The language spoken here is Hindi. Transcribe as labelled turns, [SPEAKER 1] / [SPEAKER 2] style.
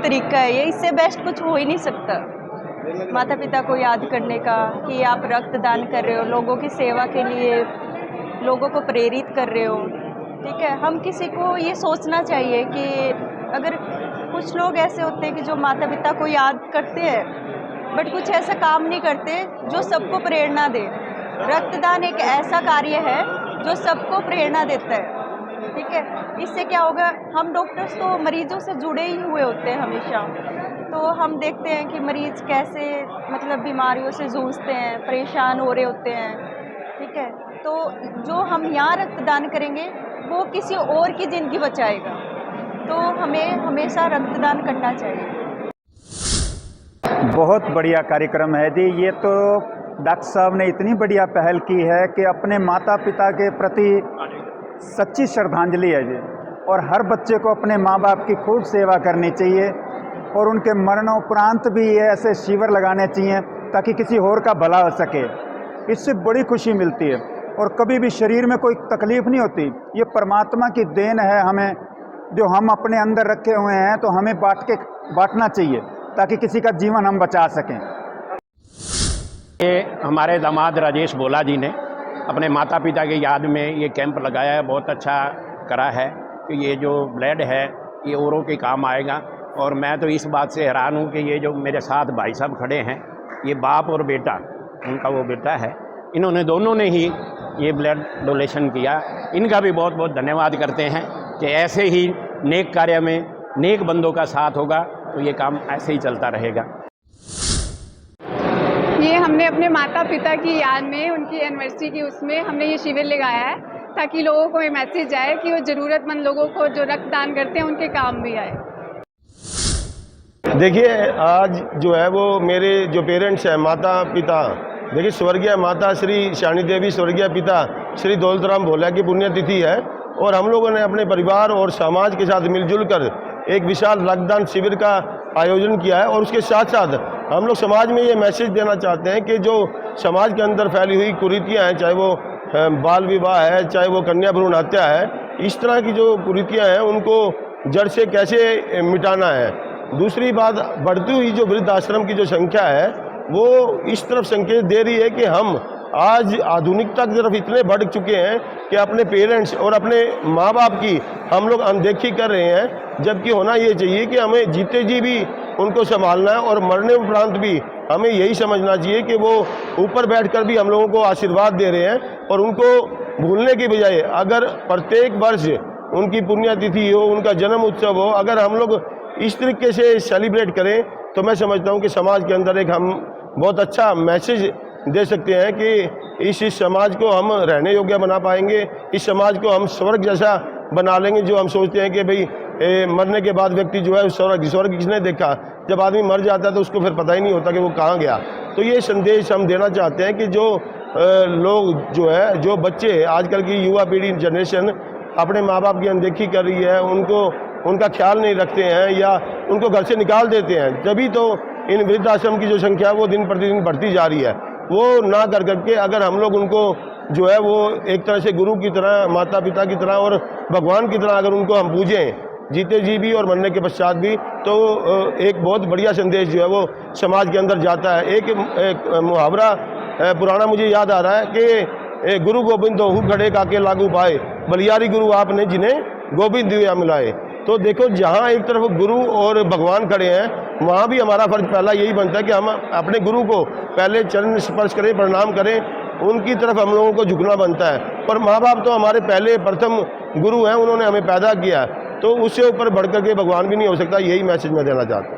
[SPEAKER 1] तरीका है ये, इससे बेस्ट कुछ हो ही नहीं सकता माता पिता को याद करने का, कि आप रक्तदान कर रहे हो, लोगों की सेवा के लिए लोगों को प्रेरित कर रहे हो। ठीक है, हम किसी को ये सोचना चाहिए कि अगर कुछ लोग ऐसे होते हैं कि जो माता पिता को याद करते हैं बट कुछ ऐसा काम नहीं करते जो सबको प्रेरणा दे। रक्तदान एक ऐसा कार्य है जो सबको प्रेरणा देता है। ठीक है, इससे क्या होगा, हम डॉक्टर्स तो मरीजों से जुड़े ही हुए होते हैं हमेशा, तो हम देखते हैं कि मरीज़ कैसे मतलब बीमारियों से जूझते हैं, परेशान हो रहे होते हैं। ठीक है, तो जो हम यहाँ रक्तदान करेंगे वो किसी और की ज़िंदगी बचाएगा, तो हमें हमेशा रक्तदान करना चाहिए।
[SPEAKER 2] बहुत बढ़िया कार्यक्रम है जी। ये तो डॉक्टर साहब ने इतनी बढ़िया पहल की है कि अपने माता पिता के प्रति सच्ची श्रद्धांजलि है जी, और हर बच्चे को अपने माँ बाप की खूब सेवा करनी चाहिए और उनके मरणोपरांत भी ये ऐसे शिविर लगाने चाहिए ताकि किसी और का भला हो सके। इससे बड़ी खुशी मिलती है और कभी भी शरीर में कोई तकलीफ़ नहीं होती। ये परमात्मा की देन है हमें, जो हम अपने अंदर रखे हुए हैं, तो हमें बांटना चाहिए ताकि किसी का जीवन हम बचा सकें।
[SPEAKER 3] ये हमारे दामाद राजेश बोला जी ने अपने माता पिता की याद में ये कैंप लगाया है, बहुत अच्छा करा है कि ये जो ब्लड है ये औरों के काम आएगा। और मैं तो इस बात से हैरान हूँ कि ये जो मेरे साथ भाई साहब खड़े हैं, ये बाप और बेटा, उनका वो बेटा है, इन्होंने दोनों ने ही ये ब्लड डोनेशन किया। इनका भी बहुत बहुत धन्यवाद करते हैं कि ऐसे ही नेक कार्य में नेक बंदों का साथ होगा तो ये काम ऐसे ही चलता रहेगा।
[SPEAKER 4] ये हमने अपने माता पिता की याद में, उनकी एनिवर्सरी की उसमें हमने ये शिविर लगाया है ताकि लोगों को ये मैसेज आए कि वो ज़रूरतमंद लोगों को जो रक्तदान करते हैं उनके काम भी आए।
[SPEAKER 5] देखिए, आज जो है वो मेरे जो पेरेंट्स हैं, माता पिता, देखिए स्वर्गीय माता श्री शानी देवी, स्वर्गीय पिता श्री दौलतराम भोला की पुण्यतिथि है और हम लोगों ने अपने परिवार और समाज के साथ मिलजुल कर एक विशाल रक्तदान शिविर का आयोजन किया है। और उसके साथ साथ हम लोग समाज में ये मैसेज देना चाहते हैं कि जो समाज के अंदर फैली हुई कुरीतियाँ हैं, चाहे वो बाल विवाह है, चाहे वो कन्या भ्रूण हत्या है, इस तरह की जो कुरीतियाँ हैं उनको जड़ से कैसे मिटाना है। दूसरी बात, बढ़ती हुई जो वृद्ध आश्रम की जो संख्या है वो इस तरफ संकेत दे रही है कि हम आज आधुनिकता की तरफ इतने बढ़ चुके हैं कि अपने पेरेंट्स और अपने माँ बाप की हम लोग अनदेखी कर रहे हैं, जबकि होना ये चाहिए कि हमें जीते जी भी उनको संभालना है और मरने उपरांत भी हमें यही समझना चाहिए कि वो ऊपर बैठकर भी हम लोगों को आशीर्वाद दे रहे हैं। और उनको भूलने की बजाय अगर प्रत्येक वर्ष उनकी पुण्यतिथि हो, उनका जन्म उत्सव हो, अगर हम लोग इस तरीके से सेलिब्रेट करें तो मैं समझता हूँ कि समाज के अंदर एक हम बहुत अच्छा मैसेज दे सकते हैं कि इस समाज को हम रहने योग्य बना पाएंगे, इस समाज को हम स्वर्ग जैसा बना लेंगे। जो हम सोचते हैं कि भाई मरने के बाद व्यक्ति जो है स्वर्ग किसने देखा, जब आदमी मर जाता है तो उसको फिर पता ही नहीं होता कि वो कहाँ गया। तो ये संदेश हम देना चाहते हैं कि जो लोग जो है, जो बच्चे, आजकल की युवा पीढ़ी जनरेशन अपने माँ बाप की अनदेखी कर रही है, उनका ख्याल नहीं रखते हैं या उनको घर से निकाल देते हैं, तभी तो इन वृद्धाश्रम की जो संख्या वो दिन प्रतिदिन बढ़ती जा रही है। वो ना कर करके अगर हम लोग उनको जो है वो एक तरह से गुरु की तरह, माता पिता की तरह और भगवान की तरह अगर उनको हम पूजें, जीते जी भी और मरने के पश्चात भी, तो एक बहुत बढ़िया संदेश जो है वो समाज के अंदर जाता है। एक मुहावरा पुराना मुझे याद आ रहा है कि गुरु गोविंद हु खड़े काके लागू पाए, बलियारी गुरु आपने जिन्हें गोविंद दिया मिलाए। तो देखो, जहाँ एक तरफ गुरु और भगवान खड़े हैं, वहाँ भी हमारा फर्ज पहला यही बनता है कि हम अपने गुरु को पहले चरण स्पर्श करें, प्रणाम करें, उनकी तरफ हम लोगों को झुकना बनता है। पर माँ बाप तो हमारे पहले प्रथम गुरु हैं, उन्होंने हमें पैदा किया, तो उससे ऊपर बढ़ करके भगवान भी नहीं हो सकता। यही मैसेज मैं देना चाहता हूँ।